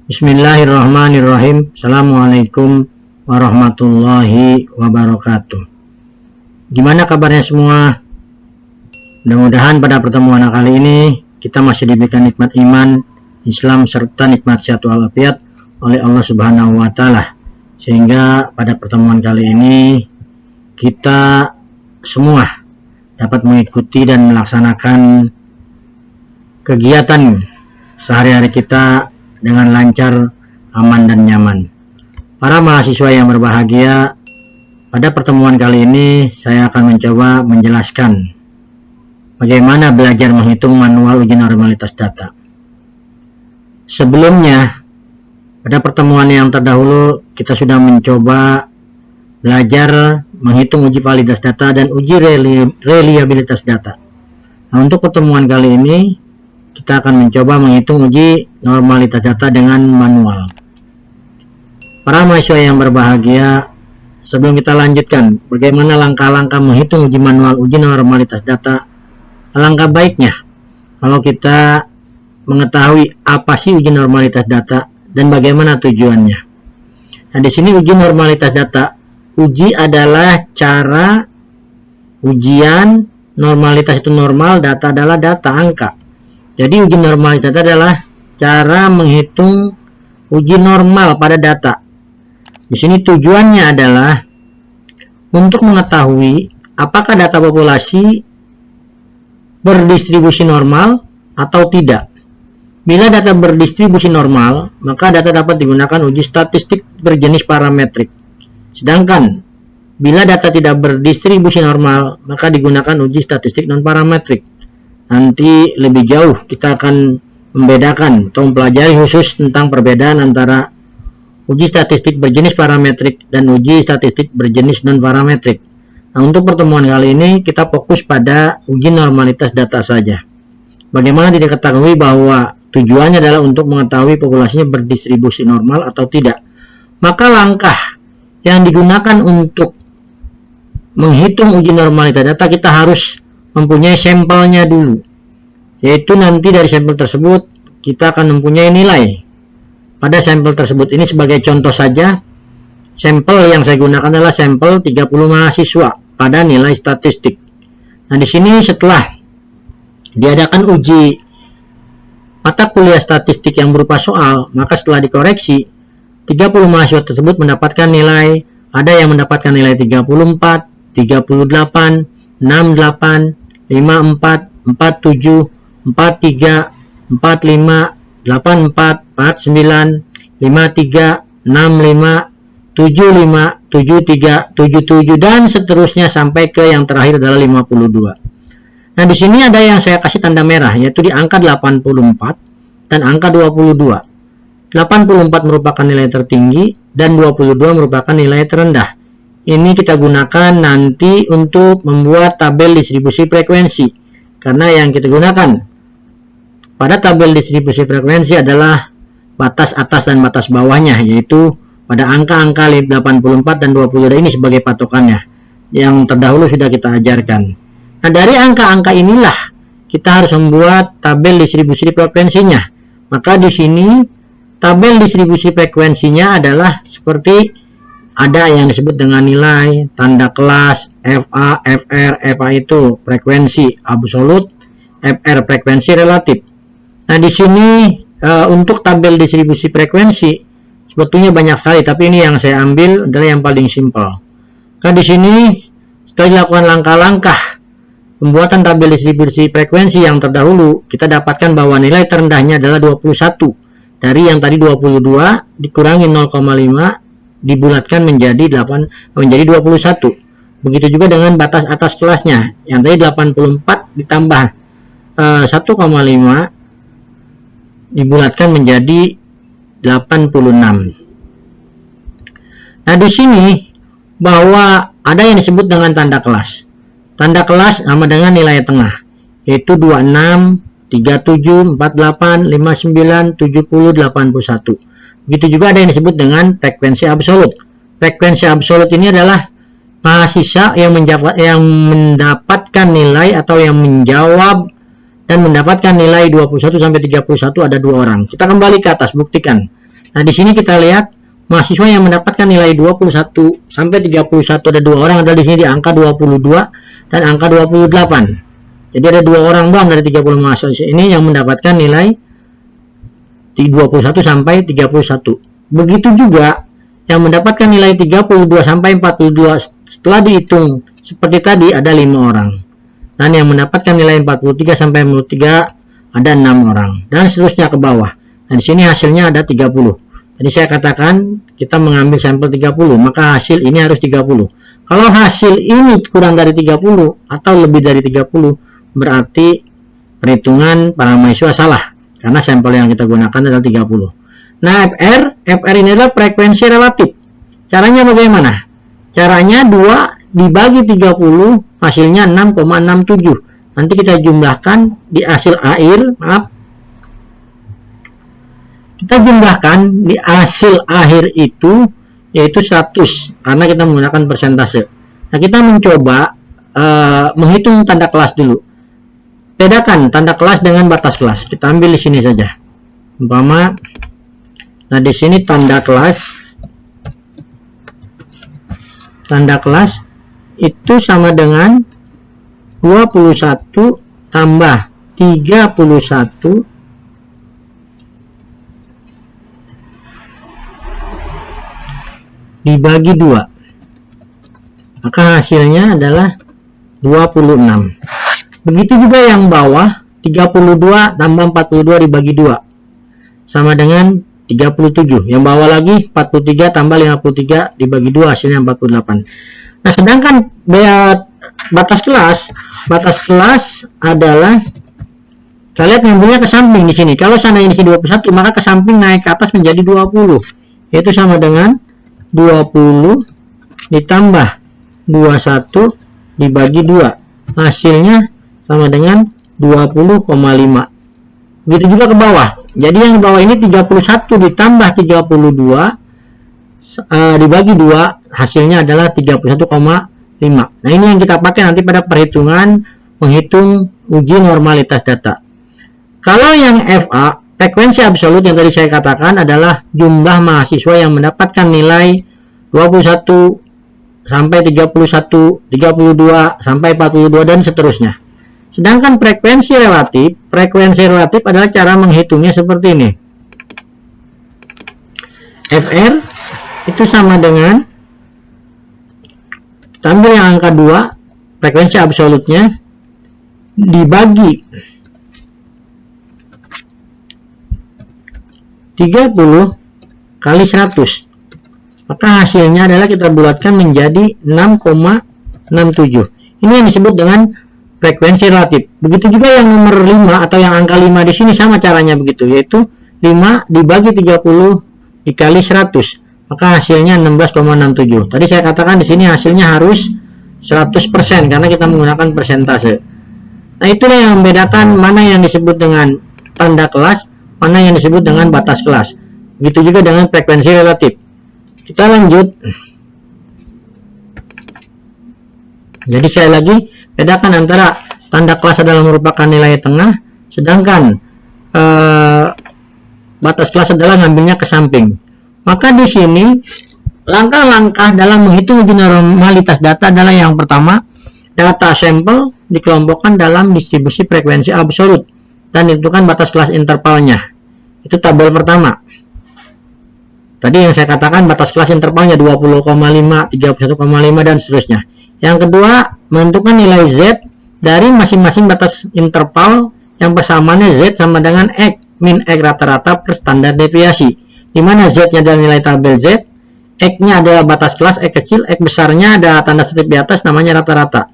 Bismillahirrahmanirrahim. Assalamualaikum warahmatullahi wabarakatuh. Gimana kabarnya semua? Mudah-mudahan pada pertemuan kali ini kita masih diberikan nikmat iman, Islam, serta nikmat sehat walafiat oleh Allah Subhanahu wa Ta'ala, sehingga pada pertemuan kali ini kita semua dapat mengikuti dan melaksanakan kegiatan sehari-hari kita dengan lancar, aman, dan nyaman. Para mahasiswa yang berbahagia, pada pertemuan kali ini saya akan mencoba menjelaskan bagaimana belajar menghitung manual uji normalitas data. Sebelumnya, pada pertemuan yang terdahulu kita sudah mencoba belajar menghitung uji validitas data dan uji reliabilitas data. Nah, untuk pertemuan kali ini kita akan mencoba menghitung uji normalitas data dengan manual. Para mahasiswa yang berbahagia, sebelum kita lanjutkan bagaimana langkah-langkah menghitung uji manual uji normalitas data, alangkah baiknya kalau kita mengetahui apa sih uji normalitas data dan bagaimana tujuannya. Nah, di sini uji normalitas data, uji adalah cara ujian, normalitas itu normal, data adalah data, angka. Jadi uji normalitas data adalah cara menghitung uji normal pada data. Di sini tujuannya adalah untuk mengetahui apakah data populasi berdistribusi normal atau tidak. Bila data berdistribusi normal, maka data dapat digunakan uji statistik berjenis parametrik. Sedangkan bila data tidak berdistribusi normal, maka digunakan uji statistik non-parametrik. Nanti lebih jauh kita akan membedakan atau mempelajari khusus tentang perbedaan antara uji statistik berjenis parametrik dan uji statistik berjenis non-parametrik. Nah, untuk pertemuan kali ini kita fokus pada uji normalitas data saja. Bagaimana tidak ketahui bahwa tujuannya adalah untuk mengetahui populasinya berdistribusi normal atau tidak. Maka langkah yang digunakan untuk menghitung uji normalitas data, kita harus mempunyai sampelnya dulu, yaitu nanti dari sampel tersebut kita akan mempunyai nilai. Pada sampel tersebut ini sebagai contoh saja, sampel yang saya gunakan adalah sampel 30 mahasiswa pada nilai statistik. Nah, di sini setelah diadakan uji mata kuliah statistik yang berupa soal, maka setelah dikoreksi 30 mahasiswa tersebut mendapatkan nilai, ada yang mendapatkan nilai 34, 38, 68, 54, 47, 43, 45, 84, 49, 53, 65, 75, 73, 77, dan seterusnya sampai ke yang terakhir adalah 52. Nah, di sini ada yang saya kasih tanda merah, yaitu di angka 84 dan angka 22. 84 merupakan nilai tertinggi dan 22 merupakan nilai terendah. Ini kita gunakan nanti untuk membuat tabel distribusi frekuensi, karena yang kita gunakan pada tabel distribusi frekuensi adalah batas atas dan batas bawahnya, yaitu pada angka-angka 84 dan 22 ini sebagai patokannya yang terdahulu sudah kita ajarkan. Nah, dari angka-angka inilah kita harus membuat tabel distribusi frekuensinya. Maka di sini tabel distribusi frekuensinya adalah seperti ada yang disebut dengan nilai, tanda kelas, FA, FR. FA itu frekuensi absolut, FR frekuensi relatif. Nah, di sini untuk tabel distribusi frekuensi sebetulnya banyak sekali, tapi ini yang saya ambil adalah yang paling simpel. Nah, di sini setelah dilakukan langkah-langkah pembuatan tabel distribusi frekuensi yang terdahulu, kita dapatkan bahwa nilai terendahnya adalah 21. Dari yang tadi 22 dikurangi 0,5 dibulatkan menjadi 21. Begitu juga dengan batas atas kelasnya, yang tadi 84 ditambah 1,5 dibulatkan menjadi 86. Nah, di sini bahwa ada yang disebut dengan tanda kelas. Tanda kelas sama dengan nilai tengah, yaitu 26, 37, 48, 59, 70, 81. Begitu juga ada yang disebut dengan frekuensi absolut. Frekuensi absolut ini adalah mahasiswa yang mendapatkan nilai atau yang menjawab dan mendapatkan nilai 21 sampai 31 ada 2 orang. Kita kembali ke atas, buktikan. Nah, di sini kita lihat mahasiswa yang mendapatkan nilai 21 sampai 31, ada 2 orang, ada di sini di angka 22 dan angka 28. Jadi ada 2 orang doang dari 30 mahasiswa ini yang mendapatkan nilai 21 sampai 31. Begitu juga yang mendapatkan nilai 32 sampai 42, setelah dihitung seperti tadi ada 5 orang. Dan yang mendapatkan nilai 43 sampai 53 ada 6 orang, dan seterusnya ke bawah. Dan di sini hasilnya ada 30. Jadi saya katakan kita mengambil sampel 30, maka hasil ini harus 30. Kalau hasil ini kurang dari 30 atau lebih dari 30, berarti perhitungan para mahasiswa salah, karena sampel yang kita gunakan adalah 30. Nah, FR ini adalah frekuensi relatif. Caranya bagaimana? Caranya 2 dibagi 30, hasilnya 6,67. Nanti kita jumlahkan di hasil akhir, kita jumlahkan di hasil akhir itu yaitu 100, karena kita menggunakan persentase. Nah, kita mencoba menghitung tanda kelas dulu. Bedakan tanda kelas dengan batas kelas. Kita ambil di sini saja. Umpama, nah di sini tanda kelas itu sama dengan 21 tambah 31 dibagi 2, maka hasilnya adalah 26. Begitu juga yang bawah, 32 tambah 42 dibagi 2 sama dengan 37. Yang bawah lagi 43 tambah 53 dibagi 2, hasilnya 48. Nah, sedangkan batas kelas adalah, kita lihat ngambilnya ke samping di sini. Kalau seandainya isi 21, maka ke samping naik ke atas menjadi 20, yaitu sama dengan 20 ditambah 21 dibagi 2, hasilnya sama dengan 20,5. Begitu juga ke bawah. Jadi yang di bawah ini 31 ditambah 32 dibagi 2, hasilnya adalah 31,5. Nah, ini yang kita pakai nanti pada perhitungan menghitung uji normalitas data. Kalau yang FA, frekuensi absolut yang tadi saya katakan adalah jumlah mahasiswa yang mendapatkan nilai 21 sampai 31, 32 sampai 42 dan seterusnya. Sedangkan frekuensi relatif adalah cara menghitungnya seperti ini. FR itu sama dengan, kita ambil yang angka 2, frekuensi absolutnya, dibagi 30 kali 100, maka hasilnya adalah kita bulatkan menjadi 6,67. Ini yang disebut dengan frekuensi relatif. Begitu juga yang nomor 5 atau yang angka 5 di sini sama caranya begitu, yaitu 5 dibagi 30 dikali 100, maka hasilnya 16,67. Tadi saya katakan di sini hasilnya harus 100% karena kita menggunakan persentase. Nah, itulah yang membedakan mana yang disebut dengan tanda kelas, mana yang disebut dengan batas kelas. Begitu juga dengan frekuensi relatif. Kita lanjut. Jadi sekali lagi, bedakan antara tanda kelas adalah merupakan nilai tengah, sedangkan batas kelas adalah ngambilnya ke samping. Maka di sini langkah-langkah dalam menghitung uji normalitas data adalah yang pertama, data sampel dikelompokkan dalam distribusi frekuensi absolut dan ditentukan batas kelas intervalnya. Itu tabel pertama. Tadi yang saya katakan batas kelas intervalnya 20,5, 31,5 dan seterusnya. Yang kedua, menentukan nilai Z dari masing-masing batas interval yang persamaannya Z sama dengan X, min X rata-rata per standar deviasi, di mana Z-nya adalah nilai tabel Z, X-nya adalah batas kelas X kecil, X besarnya ada tanda setip di atas namanya rata-rata.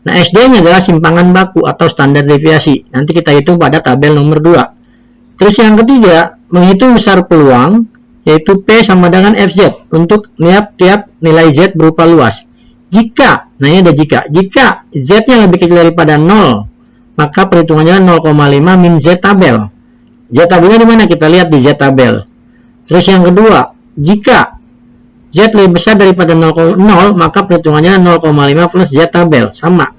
Nah, SD-nya adalah simpangan baku atau standar deviasi. Nanti kita hitung pada tabel nomor 2. Terus yang ketiga, menghitung besar peluang, yaitu P sama dengan FZ untuk tiap nilai Z berupa luas. Jika, nah ini ada jika Z-nya lebih kecil daripada 0, maka perhitungannya 0,5 min Z tabel. Z tabelnya di mana? Kita lihat di Z tabel. Terus yang kedua, jika Z lebih besar daripada 0,0, maka perhitungannya 0,5 plus Z tabel. Sama.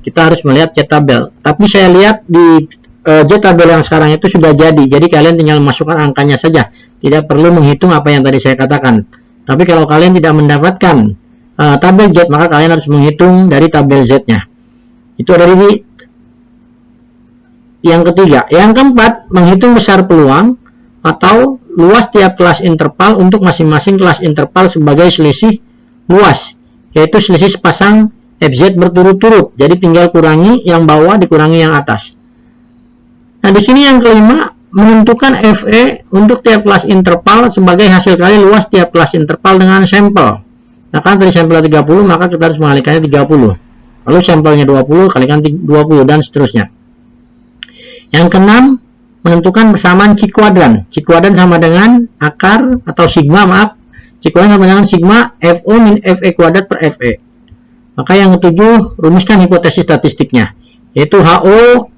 Kita harus melihat Z tabel. Tapi saya lihat di Z tabel yang sekarang itu sudah jadi kalian tinggal masukkan angkanya saja, tidak perlu menghitung apa yang tadi saya katakan. Tapi kalau kalian tidak mendapatkan tabel Z, maka kalian harus menghitung dari tabel Z-nya. Itu ada di yang ketiga. Yang keempat, menghitung besar peluang atau luas tiap kelas interval untuk masing-masing kelas interval sebagai selisih luas, yaitu selisih sepasang FZ berturut-turut. Jadi tinggal kurangi yang bawah dikurangi yang atas. Nah, di sini yang kelima, menentukan FE untuk tiap kelas interval sebagai hasil kali luas tiap kelas interval dengan sampel. Nah, kan tadi sampelnya 30, maka kita harus mengalikannya 30. Lalu sampelnya 20 kalikan 20 dan seterusnya. Yang keenam, menentukan persamaan C kuadran. C kuadran sama dengan akar atau sigma, maaf. C kuadran sama dengan sigma FO min FE kuadrat per FE. Maka yang ketujuh, rumuskan hipotesis statistiknya, yaitu HO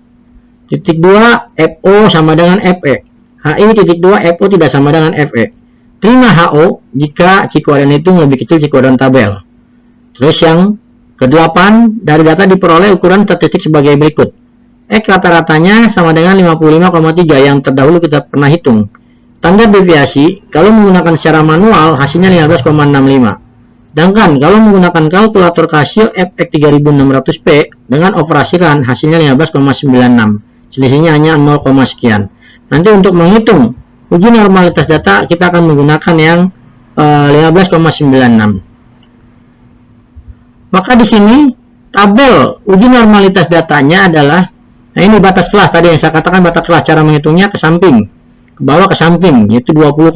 titik 2 FO sama dengan FE. HI titik 2 FO tidak sama dengan FE. Terima HO jika C kuadran itu lebih kecil C kuadran tabel. Terus yang ke-8, dari data diperoleh ukuran statistik sebagai berikut. X rata-ratanya sama dengan 55,3 yang terdahulu kita pernah hitung. Standar deviasi kalau menggunakan secara manual hasilnya 15,65. Sedangkan kalau menggunakan kalkulator Casio FX 3600P dengan operasi run hasilnya 15,96. Selisihnya hanya 0, sekian. Nanti untuk menghitung uji normalitas data kita akan menggunakan yang 15,96. Maka di sini tabel uji normalitas datanya adalah, nah ini batas kelas tadi yang saya katakan, batas kelas cara menghitungnya ke samping, ke bawah ke samping, yaitu 20,5.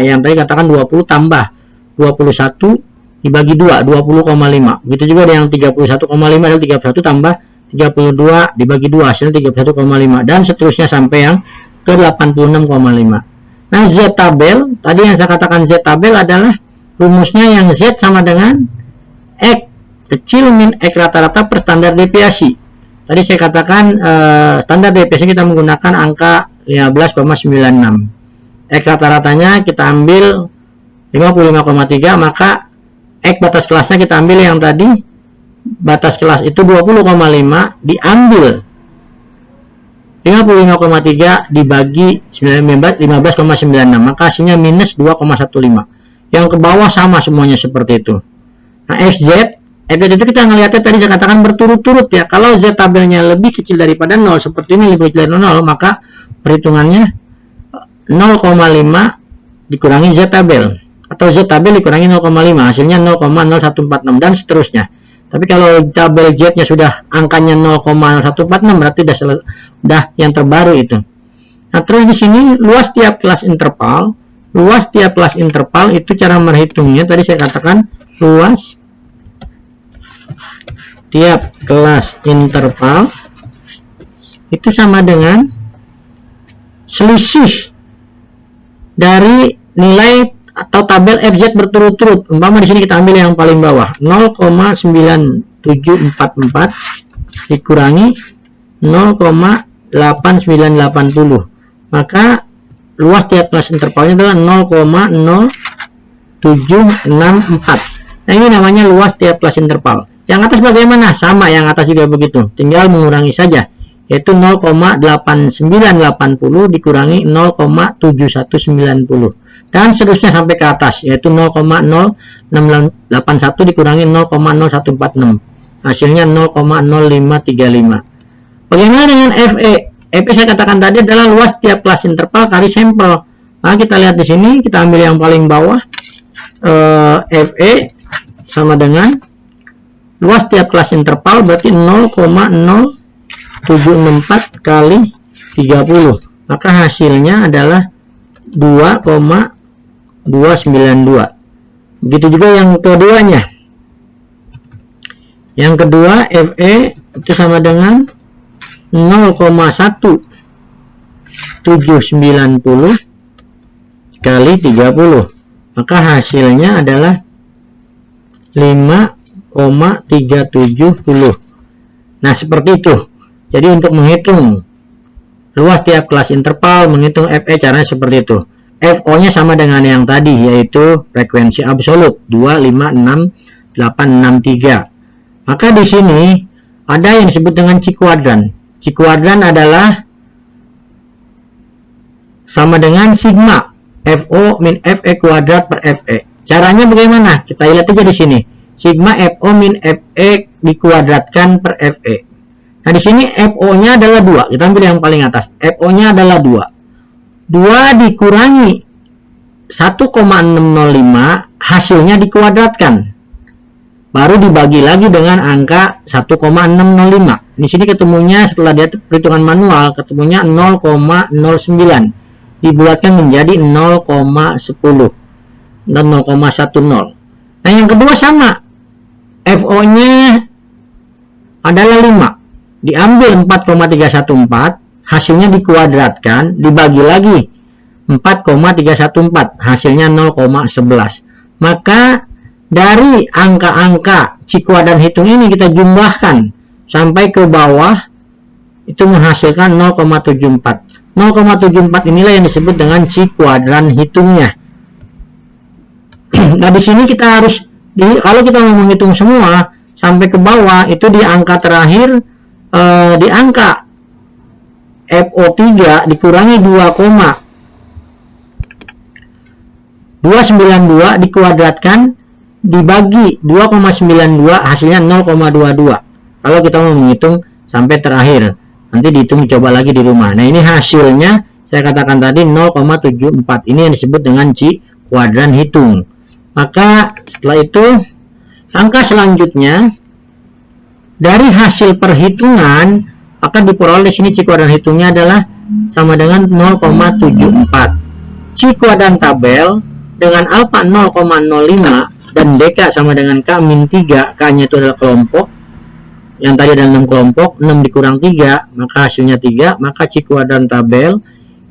Yang tadi katakan 20 tambah 21 dibagi 2, 20,5. Begitu juga dengan 31,5 adalah 31 tambah 32 dibagi 2, hasilnya 31,5, dan seterusnya sampai yang ke 86,5. Nah, Z tabel, tadi yang saya katakan Z tabel adalah rumusnya yang Z sama dengan X kecil min X rata-rata per standar deviasi. Tadi saya katakan standar deviasi kita menggunakan angka 15,96. X rata-ratanya kita ambil 55,3, maka X batas kelasnya kita ambil yang tadi, batas kelas itu 20,5 diambil 55,3 dibagi 15,96, maka hasilnya minus 2,15. Yang ke bawah sama semuanya seperti itu. Nah, FZ itu kita ngelihatnya tadi saya katakan berturut-turut ya. Kalau Z tabelnya lebih kecil daripada 0 seperti ini, lebih kecil dari 0, maka perhitungannya 0,5 dikurangi Z tabel, atau Z tabel dikurangi 0,5, hasilnya 0,0146 dan seterusnya. Tapi kalau tabel Z-nya sudah angkanya 0,0146 berarti sudah yang terbaru itu. Nah, terus di sini luas tiap kelas interval. Luas tiap kelas interval itu cara merhitungnya tadi saya katakan luas tiap kelas interval itu sama dengan selisih dari nilai atau tabel FZ berturut-turut. Umpama di sini kita ambil yang paling bawah 0,9744 dikurangi 0,8980, maka luas tiap kelas intervalnya adalah 0,0764. Nah, ini namanya luas tiap kelas interval. Yang atas bagaimana? Sama, yang atas juga begitu, tinggal mengurangi saja, yaitu 0,8980 dikurangi 0,7190 dan seterusnya sampai ke atas, yaitu 0,0681 dikurangi 0,0146, hasilnya 0,0535. Bagaimana dengan FE? FE saya katakan tadi adalah luas tiap kelas interval kali sampel. Nah, kita lihat di sini, kita ambil yang paling bawah, FE sama dengan luas tiap kelas interval berarti 0,0764 kali 30, maka hasilnya adalah 2,292. Begitu juga yang keduanya. Yang kedua FE itu sama dengan 0,1790 kali 30, maka hasilnya adalah 5,370. Nah, seperti itu. Jadi untuk menghitung luas tiap kelas interval, menghitung FE caranya seperti itu. FO-nya sama dengan yang tadi, yaitu frekuensi absolut 256,863. Maka di sini ada yang disebut dengan C kuadran. C kuadran adalah sama dengan sigma FO min FE kuadrat per FE. Caranya bagaimana? Kita lihat aja di sini. Sigma FO min FE dikuadratkan per FE. Nah, di sini FO-nya adalah 2. Kita ambil yang paling atas. FO-nya adalah 2. 2 dikurangi 1,605, hasilnya dikuadratkan. Baru dibagi lagi dengan angka 1,605. Di sini ketemunya setelah dia perhitungan manual, ketemunya 0,09. Dibuatkan menjadi 0,10 dan 0,10. Nah, yang kedua sama. FO-nya adalah 5. Diambil 4,314, hasilnya dikuadratkan, dibagi lagi 4,314, hasilnya 0,11. Maka dari angka-angka cikuadran hitung ini kita jumlahkan sampai ke bawah, itu menghasilkan 0,74. 0,74 inilah yang disebut dengan cikuadran hitungnya. Nah, di sini kita harus, kalau kita mau menghitung semua sampai ke bawah, itu di angka terakhir, di angka FO3 dikurangi 2,292 dikuadratkan dibagi 2,92, hasilnya 0,22. Kalau kita mau menghitung sampai terakhir, nanti dihitung coba lagi di rumah. Nah, ini hasilnya saya katakan tadi 0,74. Ini yang disebut dengan cikuadran hitung. Maka setelah itu, angka selanjutnya dari hasil perhitungan akan diperoleh. Sini cikuadran hitungnya adalah sama dengan 0,74. Cikuadran tabel dengan alfa 0,05 dan deka sama dengan K-3, K-nya itu adalah kelompok, yang tadi ada 6 kelompok, 6 dikurang 3, maka hasilnya 3, maka cikuadran tabel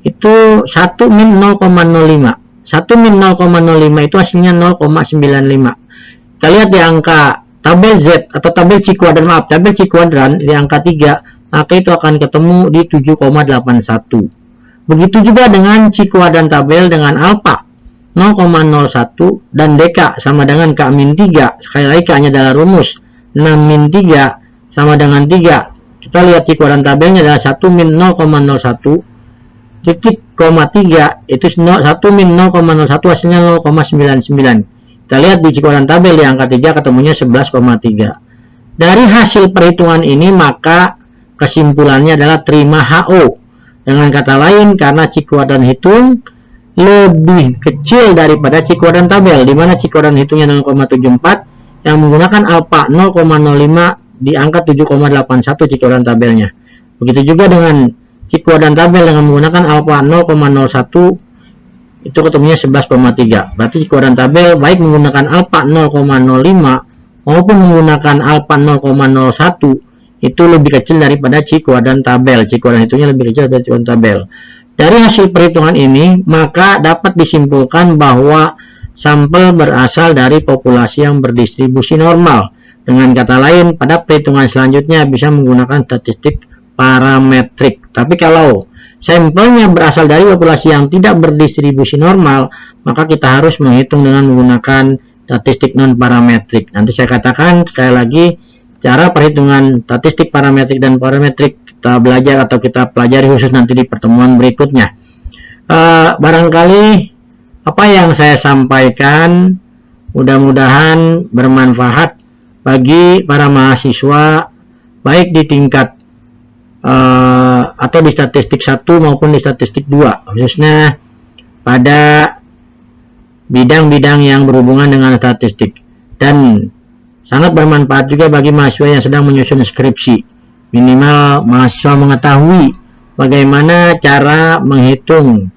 itu 1 min 0,05. 1 min 0,05 itu hasilnya 0,95. Kita lihat di angka tabel Z atau tabel cikuadran, tabel cikuadran di angka 3, maka itu akan ketemu di 7,81. Begitu juga dengan cikuadran tabel dengan alfa 0,01 dan deka sama dengan K-3. Sekali lagi K-nya adalah rumus 6 min 3 sama dengan 3. Kita lihat cikuadran tabelnya adalah 1 min 0,01 titik, 3 itu 1 min 0,01, hasilnya 0,99. Kita lihat di cikuadran tabel di angka 3 ketemunya 11,3. Dari hasil perhitungan ini maka kesimpulannya adalah terima HO. Dengan kata lain, karena cikuadran hitung lebih kecil daripada cikuadran tabel, di mana cikuadran hitungnya 0,74 yang menggunakan alfa 0,05 di angka 7,81 cikuadran tabelnya. Begitu juga dengan cikuadran tabel dengan menggunakan alfa 0,01 itu ketemunya 11,3. Berarti cikuadran tabel baik menggunakan alfa 0,05 maupun menggunakan alfa 0,01 itu lebih kecil daripada cikuadran tabel. Cikuadran hitungnya lebih kecil dari cikuadran tabel. Dari hasil perhitungan ini, maka dapat disimpulkan bahwa sampel berasal dari populasi yang berdistribusi normal. Dengan kata lain, pada perhitungan selanjutnya bisa menggunakan statistik parametrik. Tapi kalau sampelnya berasal dari populasi yang tidak berdistribusi normal, maka kita harus menghitung dengan menggunakan statistik non-parametrik. Nanti saya katakan sekali lagi, cara perhitungan statistik parametrik dan parametrik kita belajar atau kita pelajari khusus nanti di pertemuan berikutnya. Barangkali apa yang saya sampaikan mudah-mudahan bermanfaat bagi para mahasiswa baik di tingkat atau di statistik 1 maupun di statistik 2, khususnya pada bidang-bidang yang berhubungan dengan statistik, dan sangat bermanfaat juga bagi mahasiswa yang sedang menyusun skripsi. Minimal mahasiswa mengetahui bagaimana cara menghitung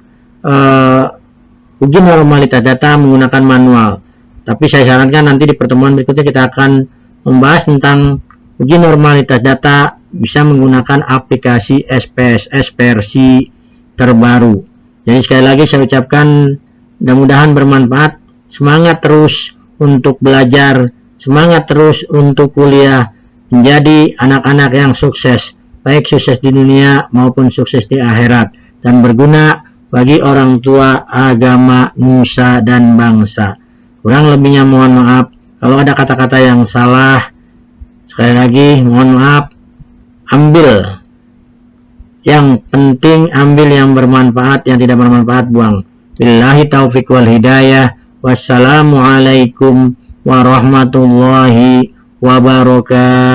uji normalitas data menggunakan manual. Tapi saya sarankan nanti di pertemuan berikutnya kita akan membahas tentang uji normalitas data bisa menggunakan aplikasi SPSS versi terbaru. Jadi sekali lagi saya ucapkan mudah-mudahan bermanfaat. Semangat terus untuk belajar, semangat terus untuk kuliah, menjadi anak-anak yang sukses, baik sukses di dunia maupun sukses di akhirat, dan berguna bagi orang tua, agama, nusa, dan bangsa. Kurang lebihnya mohon maaf. Kalau ada kata-kata yang salah, sekali lagi mohon maaf. Ambil Yang penting ambil yang bermanfaat, yang tidak bermanfaat buang. Billahi taufiq wal hidayah. Wassalamualaikum warahmatullahi wabarakatuh.